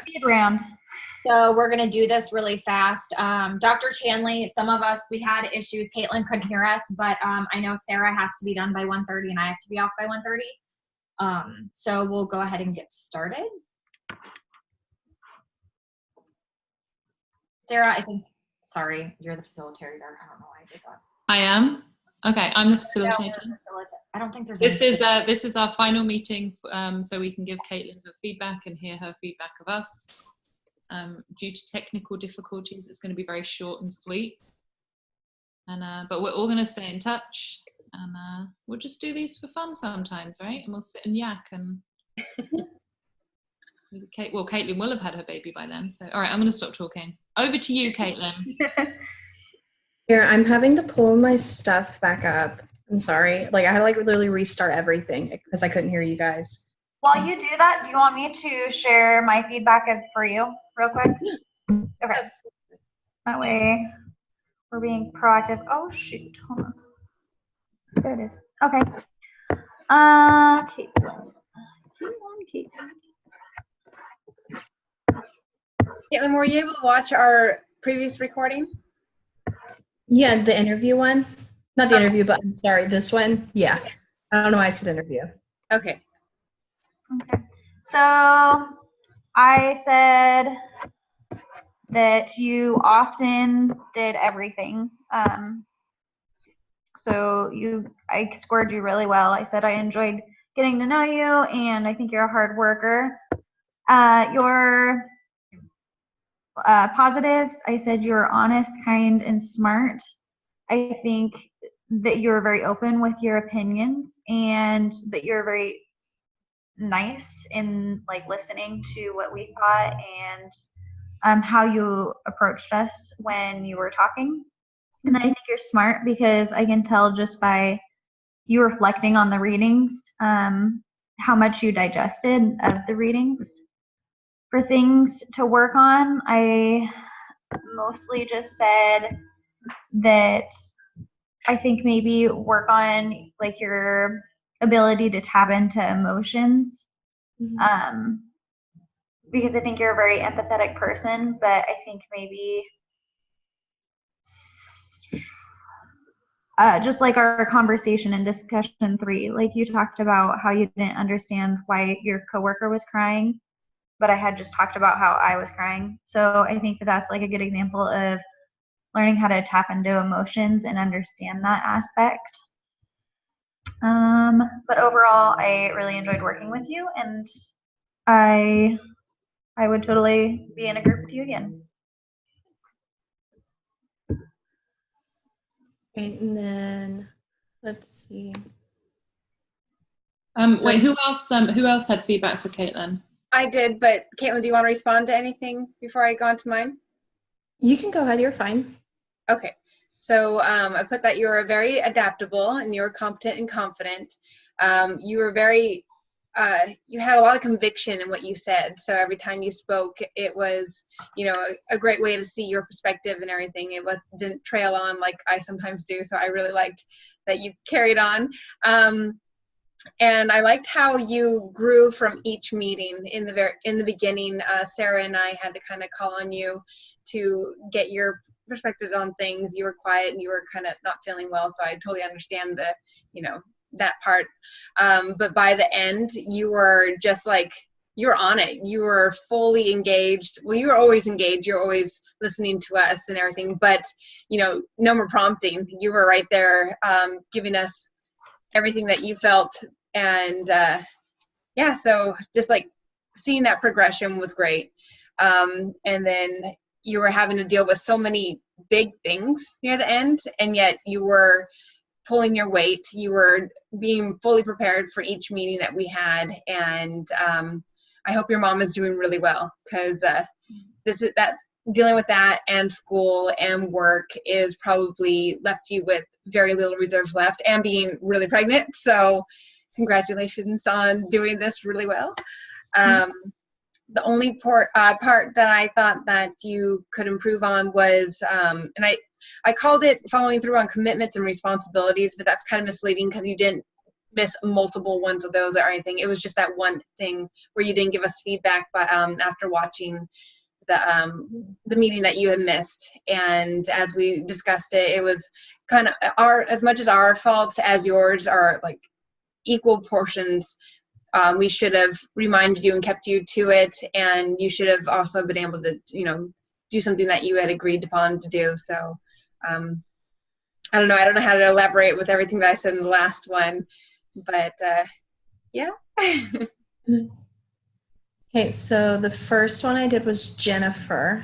Speed round. So we're going to do this really fast. Dr. Chanley, some of us, we had issues. Caitlin couldn't hear us, but I know Sarah has to be done by 1:30 and I have to be off by 1:30. So we'll go ahead and get started. Sarah, sorry, you're the facilitator. I don't know why I did that. I am? Okay, I'm the facilitator. I don't think there's this is our final meeting, so we can give Caitlin her feedback and hear her feedback of us. Due to technical difficulties, it's going to be very short and sweet. And but we're all going to stay in touch, and we'll just do these for fun sometimes, right? And we'll sit and yak and. Well, Caitlin will have had her baby by then, so all right, I'm going to stop talking. Over to you, Caitlin. Here, I'm having to pull my stuff back up. I'm sorry. I had to literally restart everything because I couldn't hear you guys. While you do that, do you want me to share my feedback for you real quick? Okay. That way we're being proactive. Oh, shoot. Hold on. There it is. Okay. Caitlin. Caitlin, were you able to watch our previous recording? Yeah, the interview one. Not the interview, but I'm sorry, this one. Yeah. I don't know why I said interview. Okay. Okay. So I said that you often did everything. So I scored you really well. I said I enjoyed getting to know you, and I think you're a hard worker. Your positives, I said you're honest, kind, and smart. I think that you're very open with your opinions, and that you're very nice in listening to what we thought and how you approached us when you were talking. And I think you're smart because I can tell just by you reflecting on the readings how much you digested of the readings. For things to work on, I mostly just said that I think maybe work on your ability to tap into emotions. Because I think you're a very empathetic person, but I think maybe just like our conversation in discussion 3, you talked about how you didn't understand why your coworker was crying, but I had just talked about how I was crying. So I think that's a good example of learning how to tap into emotions and understand that aspect. But overall, I really enjoyed working with you, and I would totally be in a group with you again. Okay, and then let's see. Wait, who else had feedback for Caitlin? I did, but Caitlin, do you want to respond to anything before I go on to mine? You can go ahead, you're fine. Okay, so I put that you were very adaptable and you were competent and confident. You were very, you had a lot of conviction in what you said. So every time you spoke, it was, a great way to see your perspective and everything. It didn't trail on like I sometimes do. So I really liked that you carried on. And I liked how you grew from each meeting. In the beginning, Sarah and I had to kind of call on you to get your perspective on things. You were quiet and you were kind of not feeling well, so I totally understand that part. But by the end, you were just you were on it. You were fully engaged. Well, you were always engaged. You're always listening to us and everything. But no more prompting. You were right there, giving us everything that you felt. And yeah, so just seeing that progression was great. And then you were having to deal with so many big things near the end, and yet you were pulling your weight. You were being fully prepared for each meeting that we had. And I hope your mom is doing really well, because that's dealing with that and school and work is probably left you with very little reserves left, and being really pregnant. So congratulations on doing this really well. The only part that I thought that you could improve on was, and I called it following through on commitments and responsibilities, but that's kind of misleading because you didn't miss multiple ones of those or anything. It was just that one thing where you didn't give us feedback, but after watching the meeting that you had missed, and as we discussed it, it was kind of as much as our fault as yours are like equal portions. We should have reminded you and kept you to it, and you should have also been able to, do something that you had agreed upon to do. So I don't know how to elaborate with everything that I said in the last one, but yeah. Okay, so the first one I did was Jennifer.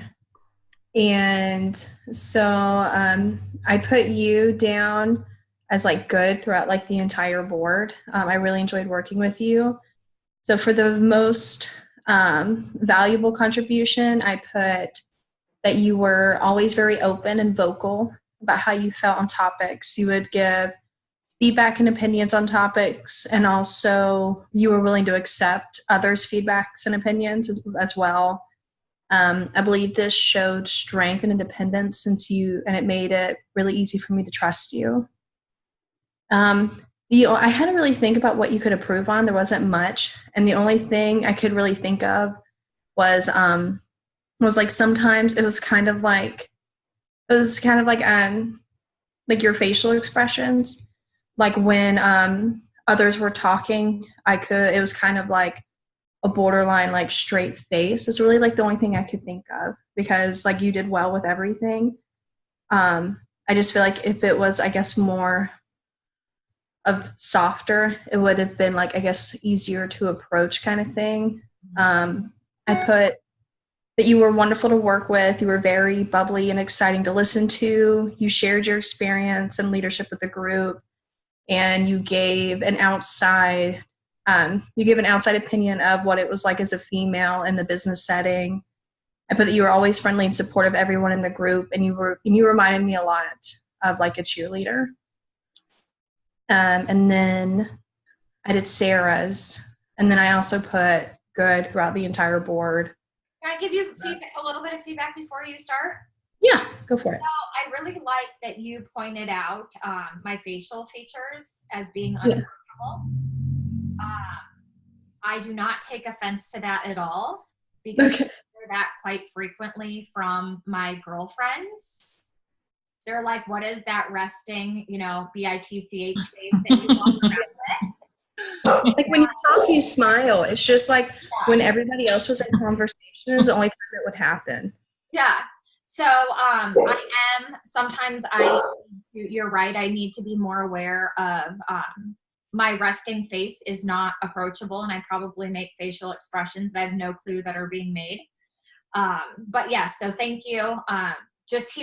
And so I put you down as like good throughout like the entire board. I really enjoyed working with you. So for the most valuable contribution, I put that you were always very open and vocal about how you felt on topics. You would give feedback and opinions on topics, and also you were willing to accept others' feedbacks and opinions as well. I believe this showed strength and independence and it made it really easy for me to trust you. I had to really think about what you could improve on. There wasn't much, and the only thing I could really think of was like sometimes it was kind of like your facial expressions. Like when others were talking, it was kind of like a borderline like straight face. It's really like the only thing I could think of, because like you did well with everything. I just feel like if it was, I guess, more of softer, it would have been like, I guess, easier to approach kind of thing. I put that you were wonderful to work with. You were very bubbly and exciting to listen to. You shared your experience and leadership with the group, and you gave an outside opinion of what it was like as a female in the business setting. I put that you were always friendly and supportive of everyone in the group, and you reminded me a lot of like a cheerleader. And then I did Sarah's, and then I also put good throughout the entire board. Can I give you a little bit of feedback before you start? Yeah, go for it. So I really like that you pointed out my facial features as being uncomfortable. I do not take offense to that at all, because I hear that quite frequently from my girlfriends. They're like, what is that resting, BITCH face that you walk around with? Like when you talk, you smile. It's just like when everybody else was in conversation is the only time it would happen. Yeah. So sometimes you're right, I need to be more aware of my resting face is not approachable, and I probably make facial expressions that I have no clue that are being made. But yeah, so thank you. Just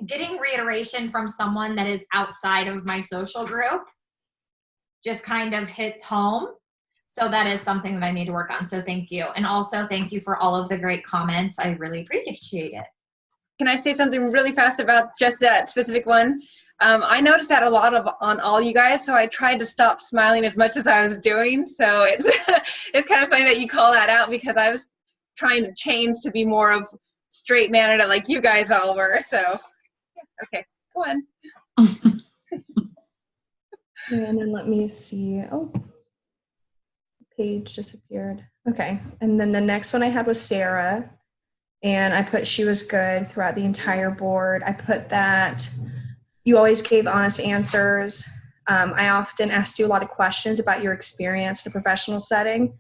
getting reiteration from someone that is outside of my social group just kind of hits home. So that is something that I need to work on. So thank you. And also thank you for all of the great comments. I really appreciate it. Can I say something really fast about just that specific one? I noticed that a lot on all you guys, so I tried to stop smiling as much as I was doing. So it's it's kind of funny that you call that out, because I was trying to change to be more of straight mannered like you guys all were. So okay, go on. And then let me see. Oh, page disappeared. Okay, and then the next one I had was Sarah, and I put she was good throughout the entire board. I put that you always gave honest answers. I often asked you a lot of questions about your experience in a professional setting,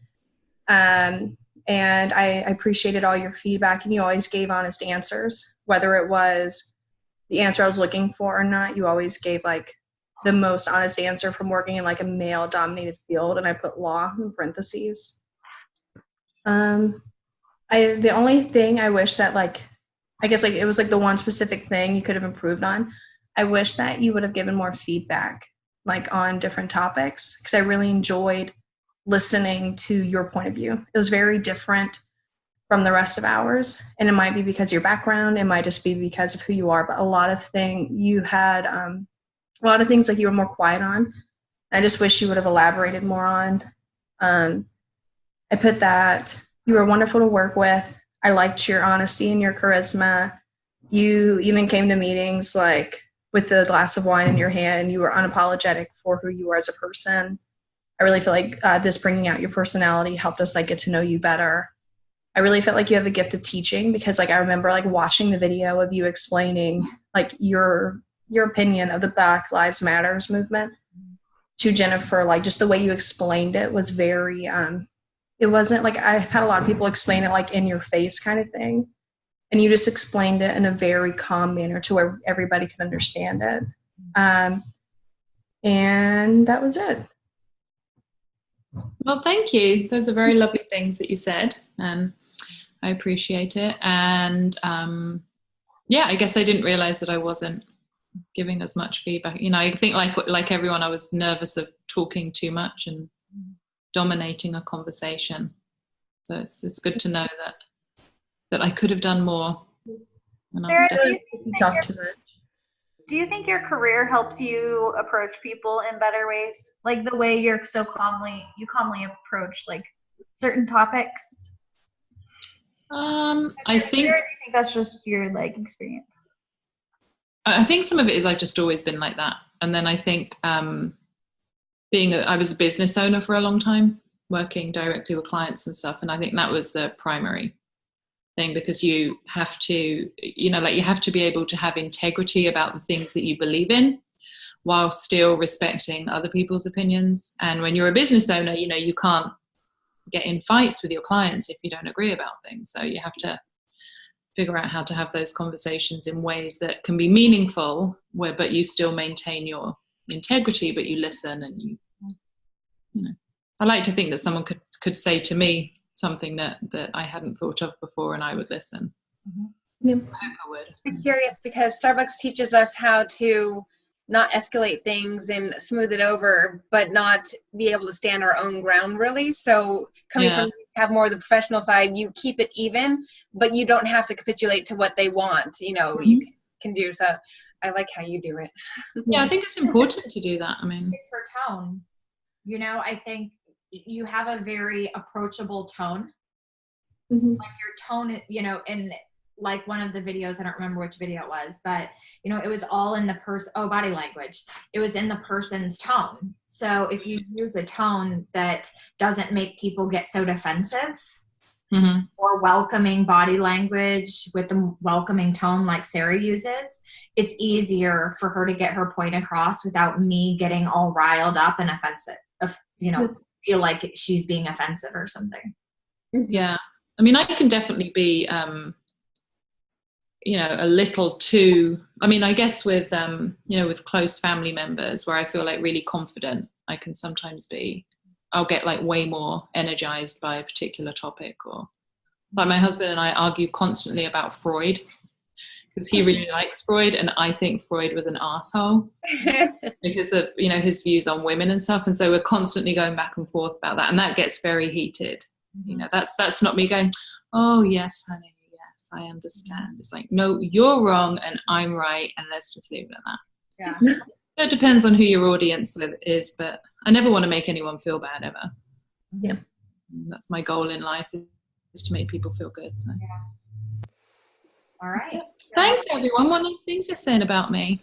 and I appreciated all your feedback, and you always gave honest answers, whether it was the answer I was looking for or not. You always gave like the most honest answer from working in like a male dominated field, and I put law in parentheses. The only thing I wish that I guess it was like the one specific thing you could have improved on. I wish that you would have given more feedback on different topics, because I really enjoyed listening to your point of view. It was very different from the rest of ours, and it might be because of your background, it might just be because of who you are, but a lot of things you had a lot of things you were more quiet on. I just wish you would have elaborated more on. I put that you were wonderful to work with. I liked your honesty and your charisma. You even came to meetings with the glass of wine in your hand and you were unapologetic for who you are as a person. I really feel like this bringing out your personality helped us like get to know you better. I really felt like you have a gift of teaching because like I remember like watching the video of you explaining like your opinion of the Black Lives Matters movement to Jennifer. Like just the way you explained it was very it wasn't like I've had a lot of people explain it like in your face kind of thing, and you just explained it in a very calm manner to where everybody could understand it, and that was it. Well, thank you. Those are very lovely things that you said, and I appreciate it. And yeah, I guess I didn't realize that I wasn't giving as much feedback. You know, I think like everyone, I was nervous of talking too much and dominating a conversation. So it's good to know that I could have done more. And Sarah, Do you think your career helps you approach people in better ways? Like the way you calmly approach like certain topics? I think, or do you think that's just your like experience? I think some of it is I've just always been like that. And then I think I was a business owner for a long time, working directly with clients and stuff. And I think that was the primary thing, because you have to, you know, like you have to be able to have integrity about the things that you believe in while still respecting other people's opinions. And when you're a business owner, you know, you can't get in fights with your clients if you don't agree about things. So you have to figure out how to have those conversations in ways that can be meaningful, but you still maintain your integrity, but you listen and you know. I like to think that someone could say to me something that I hadn't thought of before, and I would listen. Yeah. I hope I would. I'm curious because Starbucks teaches us how to not escalate things and smooth it over, but not be able to stand our own ground really. So coming from have more of the professional side, you keep it even, but you don't have to capitulate to what they want. You know, you can do. So I like how you do it. Yeah, I think it's important to do that. I mean, It's her tone. You know, I think you have a very approachable tone. Like your tone, you know, in like one of the videos, I don't remember which video it was, but you know, it was all in the body language. It was in the person's tone. So if you use a tone that doesn't make people get so defensive, or welcoming body language with the welcoming tone like Sarah uses, it's easier for her to get her point across without me getting all riled up and offensive, you know, feel like she's being offensive or something. Yeah. I mean, I can definitely be, you know, a little too, I mean, I guess with, you know, with close family members where I feel like really confident, I can sometimes I'll get like way more energized by a particular topic. Or like my husband and I argue constantly about Freud, because he really likes Freud and I think Freud was an asshole because of, you know, his views on women and stuff. And so we're constantly going back and forth about that, and that gets very heated. You know, that's not me going, oh yes, honey, yes, I understand. It's like, no, you're wrong and I'm right, and let's just leave it at that. Yeah. So it depends on who your audience is, but I never want to make anyone feel bad ever. Yeah. That's my goal in life, is to make people feel good. So. Yeah. All right. Thanks everyone. What nice things you're saying about me.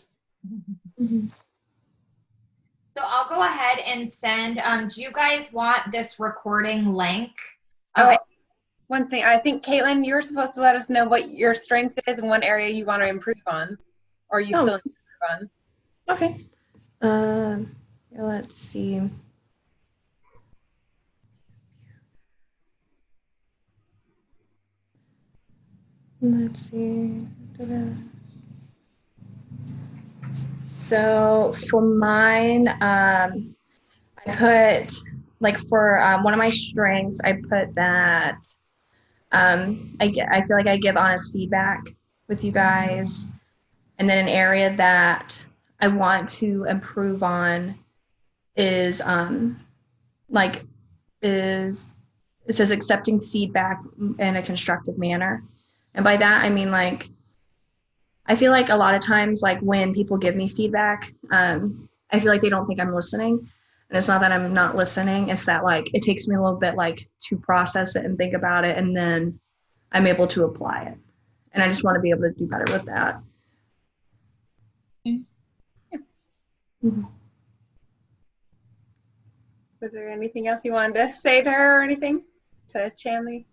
So I'll go ahead and send, do you guys want this recording link? One thing, I think, Caitlin, you were supposed to let us know what your strength is and what area you want to improve on, or you still need to improve on. Okay. Let's see. Let's see. So for mine, I put, like for one of my strengths, I put that I feel like I give honest feedback with you guys. And then an area that I want to improve on is it says accepting feedback in a constructive manner. And by that, I mean, like, I feel like a lot of times, like when people give me feedback, I feel like they don't think I'm listening. And it's not that I'm not listening. It's that like, it takes me a little bit like to process it and think about it. And then I'm able to apply it. And I just want to be able to do better with that. Was there anything else you wanted to say to her or anything? To Chanley?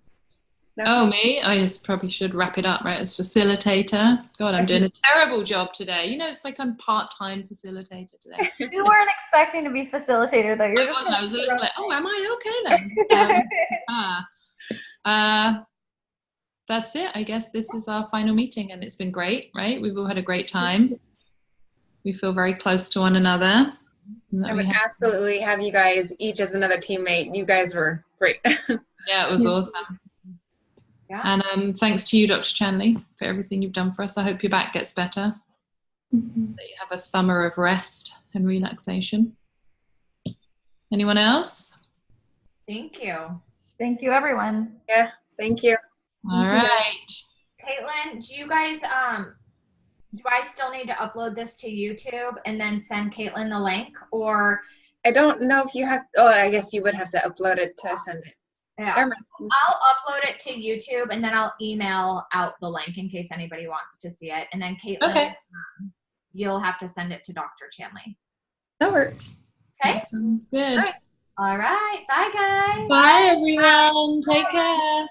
No? Oh, me? I just probably should wrap it up, right? As facilitator. God, I'm doing a terrible job today. You know, it's like I'm part-time facilitator today. You weren't expecting to be facilitator though. You're I just wasn't. I was a little like, oh, am I okay then? That's it. I guess this is our final meeting, and it's been great, right? We've all had a great time. We feel very close to one another. I would absolutely have you guys each as another teammate. You guys were great. Yeah, it was awesome. Yeah. And thanks to you, Dr. Chanley, for everything you've done for us. I hope your back gets better. That you have a summer of rest and relaxation. Anyone else? Thank you. Thank you, everyone. Yeah, thank you. All right. Caitlin, do you guys, do I still need to upload this to YouTube and then send Caitlin the link, or? I don't know if you have, oh, I guess you would have to upload it to send it. Yeah. Never mind. I'll upload it to YouTube and then I'll email out the link in case anybody wants to see it. And then Caitlin, Okay. You'll have to send it to Dr. Chanley. That works. Okay? That sounds good. All right. Bye, guys. Bye, everyone. Take care.